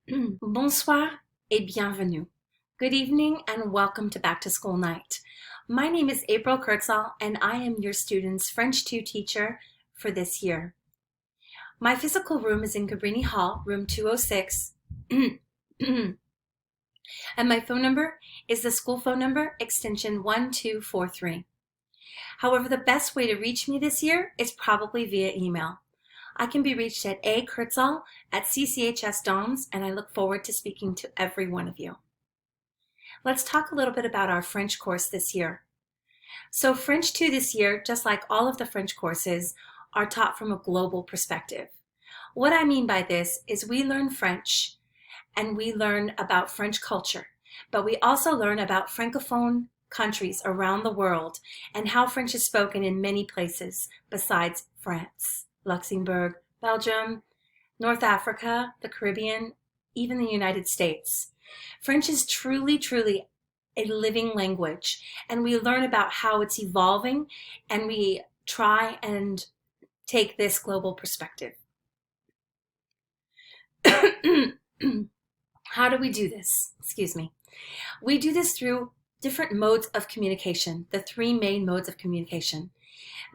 Bonsoir et bienvenue. Good evening and welcome to Back to School Night. My name is April Kurtzall and I am your student's French 2 teacher for this year. My physical room is in Cabrini Hall, room 206, and my phone number is the school phone number, extension 1243. However, the best way to reach me this year is probably via email. I can be reached at akurtzall@cchsdoms, and I look forward to speaking to every one of you. Let's talk a little bit about our French course this year. So French 2 this year, just like all of the French courses, are taught from a global perspective. What I mean by this is we learn French and we learn about French culture, but we also learn about Francophone countries around the world and how French is spoken in many places besides France, Luxembourg, Belgium, North Africa, the Caribbean, even the United States. French is truly a living language, and we learn about how it's evolving, and we try and take this global perspective. How do we do this? Excuse me. We do this through different modes of communication, the 3 main modes of communication.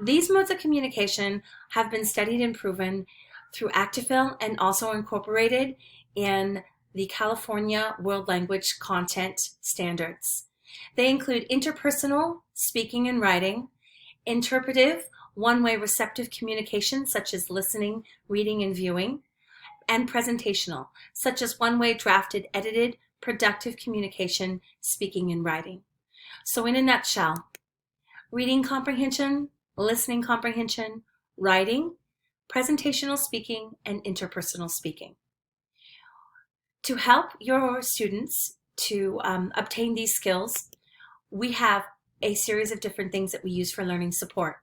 These modes of communication have been studied and proven through Actifil and also incorporated in the California World Language Content Standards. They include interpersonal, speaking and writing, interpretive, one-way receptive communication, such as listening, reading, and viewing, and presentational, such as one-way drafted, edited, productive communication, speaking and writing. So in a nutshell, reading comprehension, listening comprehension, writing, presentational speaking, and interpersonal speaking. To help your students to obtain these skills, we have a series of different things that we use for learning support.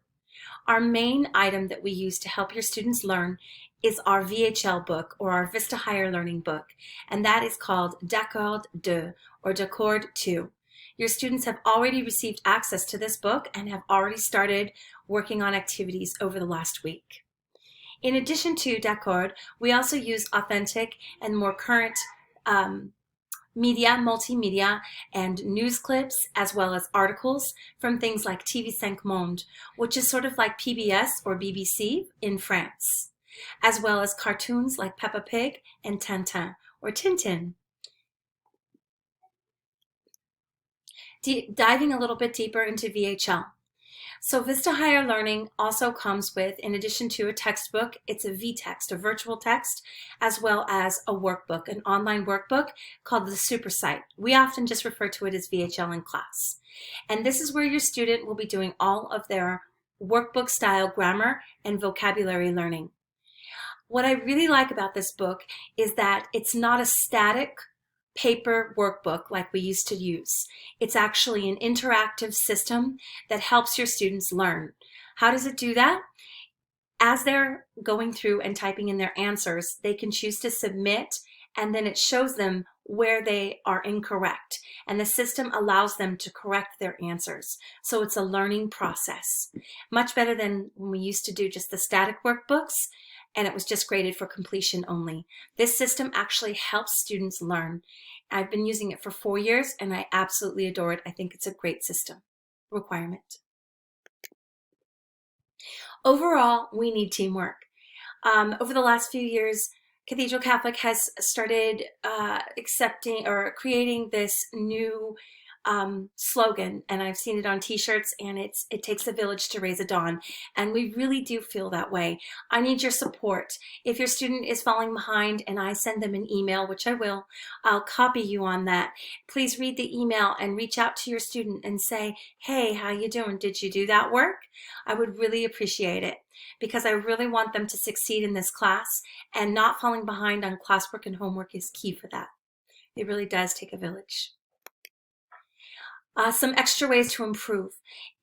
Our main item that we use to help your students learn is our VHL book, or our Vista Higher Learning book, and that is called D'accord 2 or D'accord 2. Your students have already received access to this book and have already started working on activities over the last week. In addition to D'accord, we also use authentic and more current media, multimedia, and news clips, as well as articles from things like TV5 Monde, which is sort of like PBS or BBC in France, as well as cartoons like Peppa Pig and Tintin or Tintin. Diving a little bit deeper into VHL. So Vista Higher Learning also comes with, in addition to a textbook, it's a V-text, a virtual text, as well as a workbook, an online workbook called the Super Site. We often just refer to it as VHL in class. And this is where your student will be doing all of their workbook style grammar and vocabulary learning. What I really like about this book is that it's not a static paper workbook like we used to use. It's actually an interactive system that helps your students learn. How does it do that? As they're going through and typing in their answers, they can choose to submit, and then it shows them where they are incorrect. And the system allows them to correct their answers. So it's a learning process. Much better than when we used to do just the static workbooks, and it was just graded for completion only. This system actually helps students learn. I've been using it for 4 years and I absolutely adore it. I think it's a great system requirement. Overall, we need teamwork. Over the last few years, Cathedral Catholic has started accepting or creating this new slogan, and I've seen it on t-shirts, and it takes a village to raise a Don, and we really do feel that way. I need your support. If your student is falling behind and I send them an email, which I will, I'll copy you on that. Please read the email and reach out to your student and say, hey, how you doing? Did you do that work? I would really appreciate it, because I really want them to succeed in this class, and not falling behind on classwork and homework is key for that. It really does take a village. Some extra ways to improve.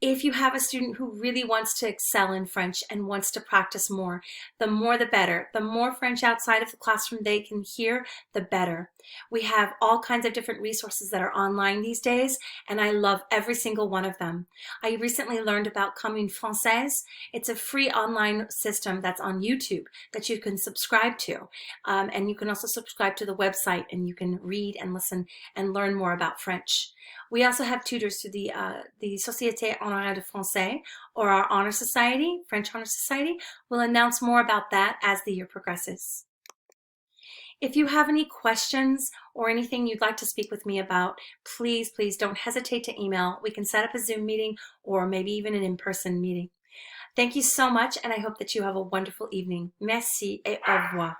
If you have a student who really wants to excel in French and wants to practice more the better. The more French outside of the classroom they can hear, the better. We have all kinds of different resources that are online these days, and I love every single one of them. I recently learned about Commune Française. It's a free online system that's on YouTube that you can subscribe to. And you can also subscribe to the website, and you can read and listen and learn more about French. We also have tutors through the Société Honoraire de Français, or our Honor Society, French Honor Society. We'll announce more about that as the year progresses. If you have any questions or anything you'd like to speak with me about, please don't hesitate to email. We can set up a Zoom meeting or maybe even an in-person meeting. Thank you so much, and I hope that you have a wonderful evening. Merci et au revoir.